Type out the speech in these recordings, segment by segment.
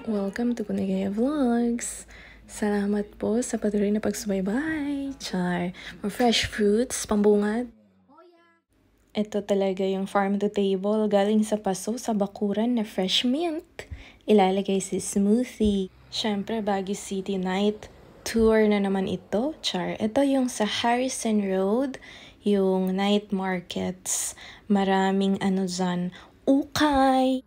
Welcome to Kunigaya Vlogs! Salamat po sa patuloy na pagsubaybay! Char! More fresh fruits, pambungad. Ito talaga yung farm to table galing sa paso sa bakuran na fresh mint. Ilalagay si smoothie. Syempre, Baguio City night tour na naman ito. Char! Ito yung sa Harrison Road, yung night markets. Maraming dyan, ukay.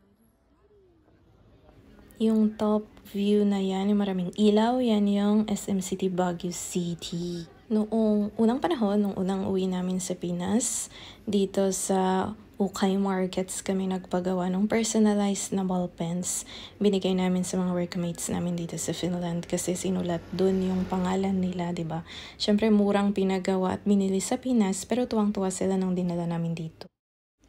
Yung top view na yan, yung maraming ilaw, yan yung SM City, Baguio City. Noong unang panahon, nung unang uwi namin sa Pinas, dito sa Ukay Markets kami nagpagawa ng personalized na ball pens. Binigay namin sa mga workmates namin dito sa Finland kasi sinulat dun yung pangalan nila, 'di ba? Syempre murang pinagawa at binili sa Pinas pero tuwang-tuwa sila nung dinala namin dito.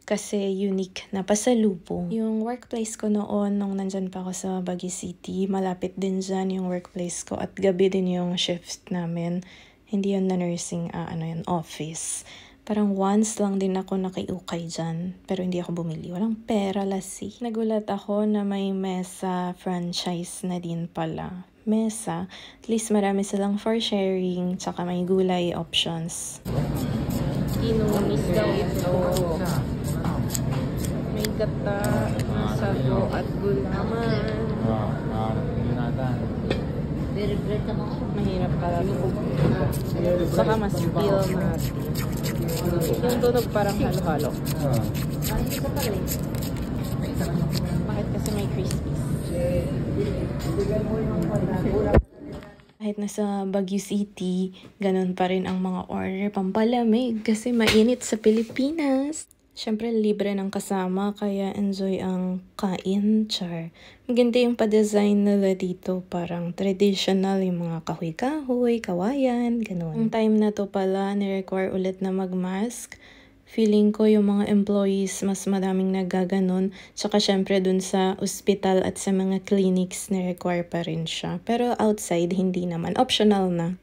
Kasi unique na pasalubong. Yung workplace ko noon, nung nandyan pa ako sa Baguio City, malapit din dyan yung workplace ko at gabi din yung shift namin. Hindi yun na nursing, office. Parang once lang din ako nakiukay dyan, pero hindi ako bumili. Walang pera lasi. Nagulat ako na may mesa franchise na din pala. Mesa, at least marami silang for sharing, tsaka may gulay options. Inumis daw ito. May gata, sago at gulaman. Mahirap pala ito. Saka mas feel natin. Yung tunog parang halo-halo. Bakit kasi may crispies? Kahit nasa Baguio City, ganun pa rin ang mga order pampalamig kasi mainit sa Pilipinas. Siyempre, libre ng kasama, kaya enjoy ang kain, char. Maganda yung pa-design nila dito, parang traditional, yung mga kahoy-kahoy, kawayan, ganun. Ang time na to pala, ni-require ulit na mag-mask. Feeling ko yung mga employees, mas madaming nagaganon. Tsaka syempre dun sa ospital at sa mga clinics, ni-require pa rin siya. Pero outside, hindi naman. Optional na.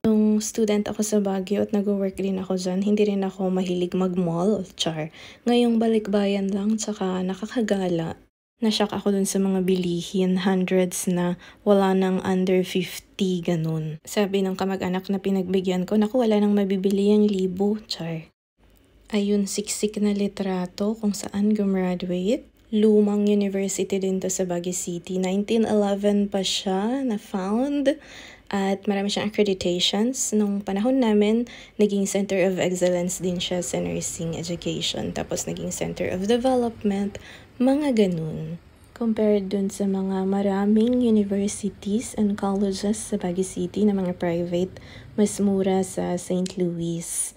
Nung student ako sa Baguio at nag-work din ako dyan, hindi rin ako mahilig mag-mall, char. Ngayong balikbayan lang, tsaka nakakagala. Nashock ako dun sa mga bilihin, hundreds na wala nang under 50, ganun. Sabi ng kamag-anak na pinagbigyan ko, naku, wala nang mabibili yung 1,000, char. Ayun, siksik na litrato kung saan gumraduate. Lumang university din to sa Baguio City. 1911 pa siya na-found. At marami siyang accreditations. Nung panahon namin, naging Center of Excellence din siya sa nursing education. Tapos naging Center of Development, mga ganun. Compared dun sa mga maraming universities and colleges sa Baguio City na mga private, mas mura sa St. Louis.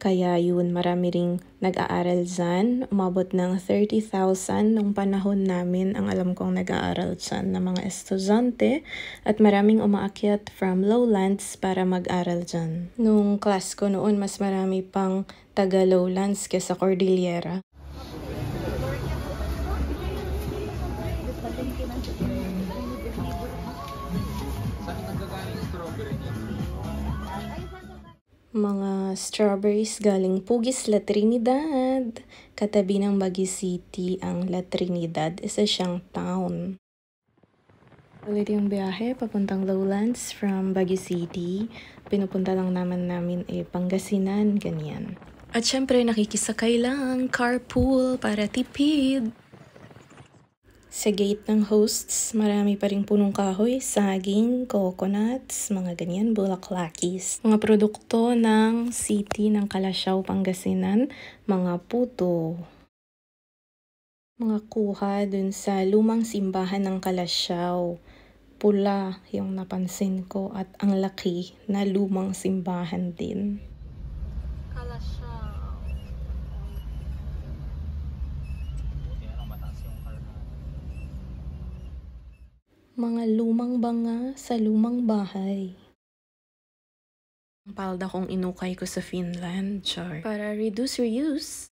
Kaya yun, marami ring nag-aaral dyan. Umabot ng 30,000 nung panahon namin ang alam kong nag-aaral dyan na mga estudyante. At maraming umaakyat from lowlands para mag-aral dyan. Nung class ko noon, mas marami pang taga-lowlands kesa Cordillera. Mga strawberries galing Puguis, La Trinidad. Katabi ng Baguio City ang La Trinidad. Isa siyang town. Ulit yung biyahe papuntang lowlands from Baguio City. Pinupunta lang namin Pangasinan, ganyan. At syempre nakikisakay lang, carpool para tipid. Sa gate ng hosts, marami pa ring punong kahoy, saging, coconuts, mga ganyan, bulaklakis. Mga produkto ng city ng Calasiao, Pangasinan, mga puto. Mga kuha dun sa lumang simbahan ng Calasiao. Pula yung napansin ko at ang laki na lumang simbahan din. Mga lumang banga sa lumang bahay. Ang palda kong inukay ko sa Finland, char. Para reduce reuse.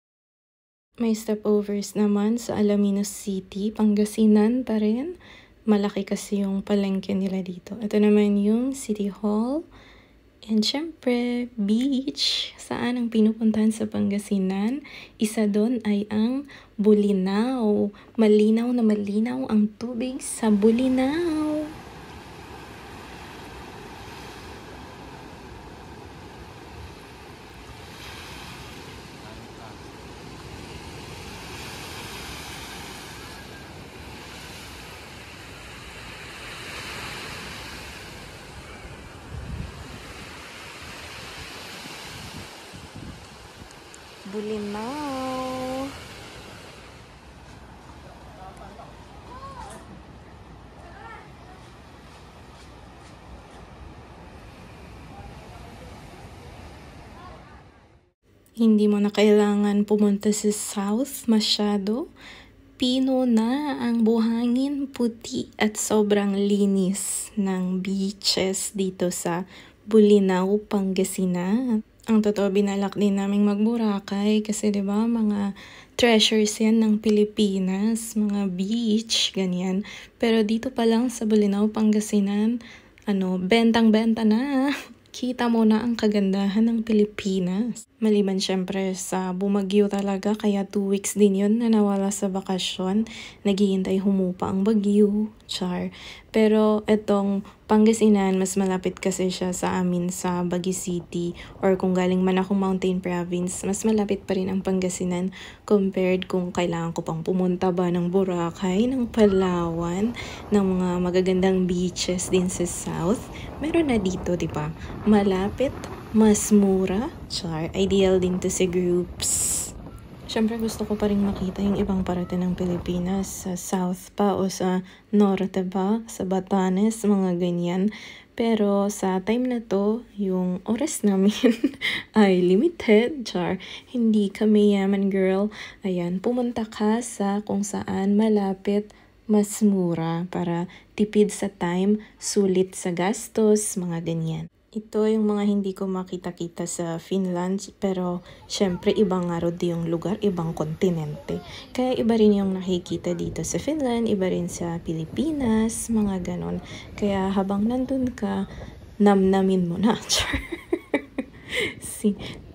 May stopovers naman sa Alaminos City, Pangasinan pa rin. Malaki kasi yung palengke nila dito. Ito naman yung City Hall. And syempre, beach. Saan ang pinupuntahan sa Pangasinan? Isa doon ay ang Bolinao. Malinaw na malinaw ang tubig sa Bolinao. Bolinao. Hindi mo na kailangan pumunta sa south masyado. Pino na ang buhangin, puti at sobrang linis ng beaches dito sa Bolinao, Pangasinan. Ang totoo, binalak din naming mag-Boracay kasi 'di ba mga treasures yan ng Pilipinas, mga beach, ganyan. Pero dito pa lang sa Bolinao, Pangasinan, bentang-benta na. Kita mo na ang kagandahan ng Pilipinas. Maliban syempre sa bumagyo talaga, kaya 2 weeks din yun na nawala sa bakasyon. Naghihintay humupa ang bagyo. Char. Pero etong Pangasinan, mas malapit kasi siya sa amin sa Baguio City, or kung galing man akong Mountain Province, mas malapit pa rin ang Pangasinan compared kung kailangan ko pang pumunta ba ng Boracay, ng Palawan, ng mga magagandang beaches din sa South. Meron na dito, di ba? Malapit, mas mura, char, ideal din to sa groups. Siyempre gusto ko pa rin makita yung ibang parte ng Pilipinas, sa South pa o sa Norte ba, sa Batanes, mga ganyan. Pero sa time na to, yung oras namin ay limited, char. Hindi kami yaman girl. Ayan, pumunta ka sa kung saan malapit, mas mura para tipid sa time, sulit sa gastos, mga ganyan. Ito yung mga hindi ko makita-kita sa Finland, pero syempre ibang nga rin yung lugar, ibang kontinente. Kaya iba rin yung nakikita dito sa Finland, iba rin sa Pilipinas, mga ganon. Kaya habang nandun ka, namnamin mo na.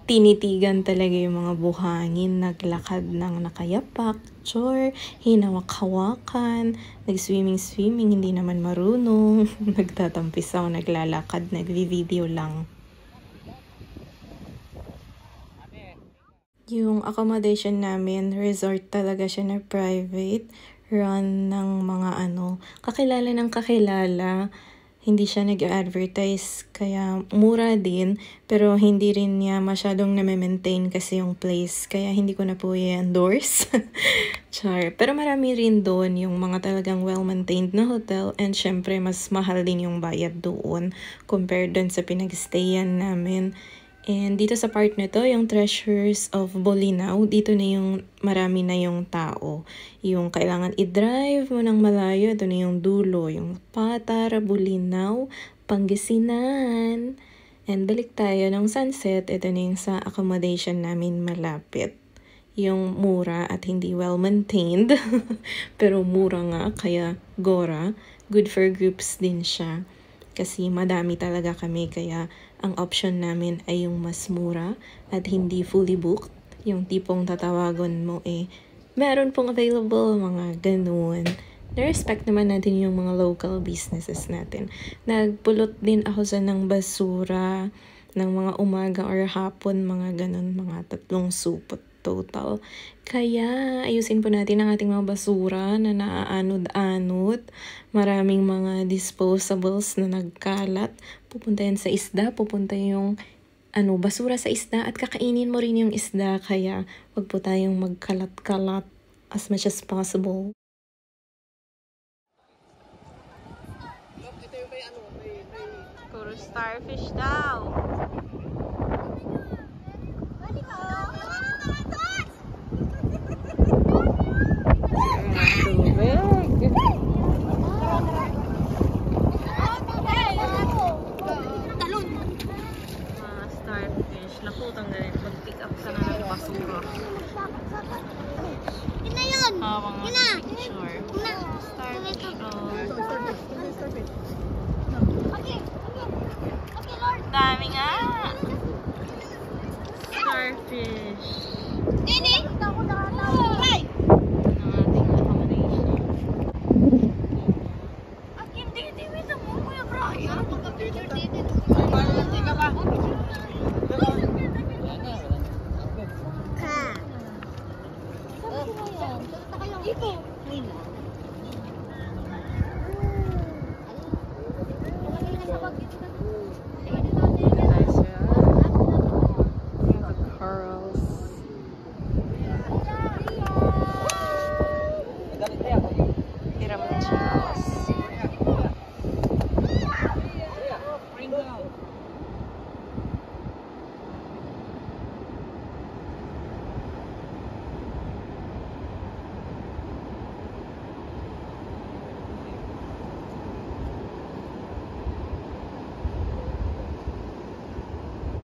Tinitigan talaga yung mga buhangin, naglakad ng nakayapak, hinawak-hawakan, nag-swimming, hindi naman marunong, nagtatampisaw, naglalakad, nagvi-video lang. Yung accommodation namin, resort talaga siya na private, run ng mga kakilala ng kakilala. Hindi siya nag-advertise, kaya mura din, pero hindi rin niya masyadong na-maintain kasi yung place, kaya hindi ko na po i-endorse. Char. Pero marami rin doon yung mga talagang well-maintained na hotel, and syempre mas mahal din yung bayad doon compared doon sa pinag-stayan namin. And dito sa part na to, yung Treasures of Bolinao, dito na yung marami na yung tao. Yung kailangan i-drive mo ng malayo, ito na yung dulo, yung Patar, Bolinao, Pangasinan. And balik tayo ng sunset, ito na yung sa accommodation namin malapit. Yung mura at hindi well-maintained, pero mura nga, kaya Gora, good for groups din siya. Kasi madami talaga kami, kaya ang option namin ay yung mas mura at hindi fully booked. Yung tipong tatawagan mo meron pong available, mga ganun. Na-respect naman natin yung mga local businesses natin. Nagpulot din ako sa ng basura ng mga umaga or hapon, mga ganun, mga 3 supot total. Kaya ayusin po natin ang ating mga basura na naaanod-anod. Maraming mga disposables na nagkalat. Pupunta yan sa isda, pupunta yung basura sa isda at kakainin mo rin yung isda. Kaya wag po tayong magkalat-kalat as much as possible. Puro starfish daw. Lakutang ganit, mag-pick up ka na ng basura. Yun na yun! Mga Yun na! picture. Starfish. Starfish. Okay, Lord! Daming Ito.